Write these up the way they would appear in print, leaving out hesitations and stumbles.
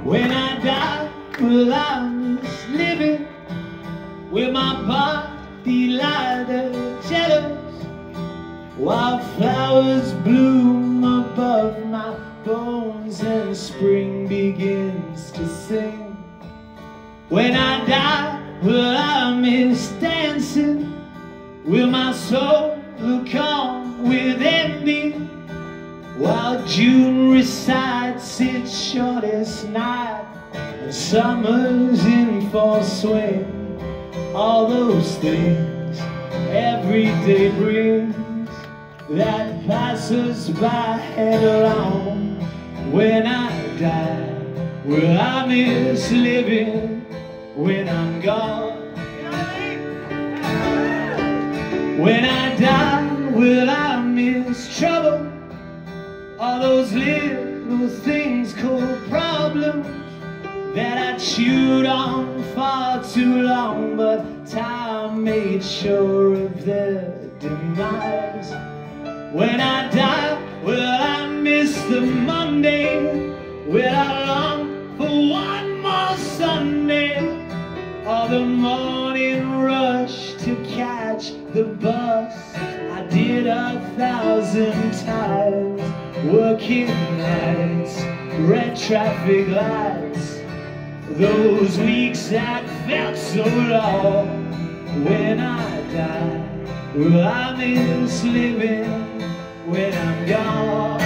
When I die, well, I'm just living with my body like the cellos, while flowers bloom above my bones and spring begins to sing. When I die, well, I miss dancing with my soul come within me, while June recites its shortest night and summer's in full swing. All those things every day brings that passes by headlong. When I die, well, I miss living when I'm gone. When I die, well, I miss trouble, all those little things called problems that I chewed on far too long, but time made sure of their demise. When I die, well, I miss the Monday, well, I long for one more Sunday, or the morning rush to catch the bus I did 1,000 times, working nights, red traffic lights, those weeks that felt so long. When I die, well, I miss living when I'm gone.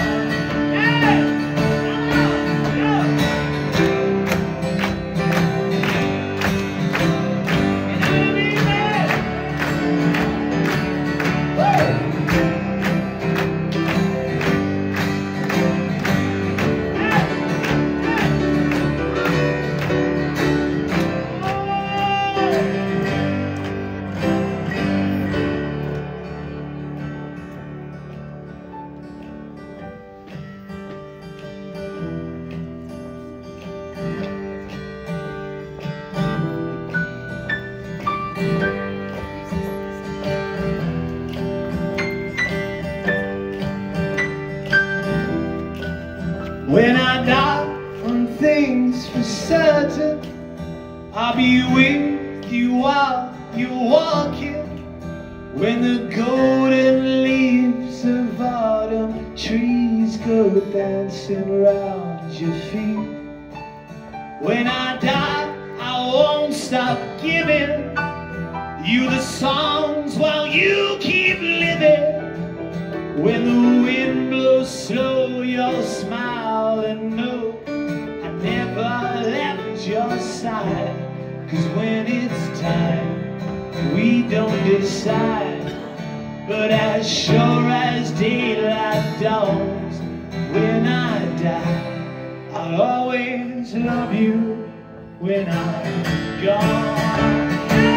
When I die from things for certain, I'll be with you while you're walking. When the golden leaves of autumn trees go dancing round your feet. When I die, I won't stop giving you the songs while you keep living. When the wind blows slow, you'll smile and know I never left your side. 'Cause when it's time, we don't decide, but as sure as daylight dawns, when I die, I'll always love you when I'm gone.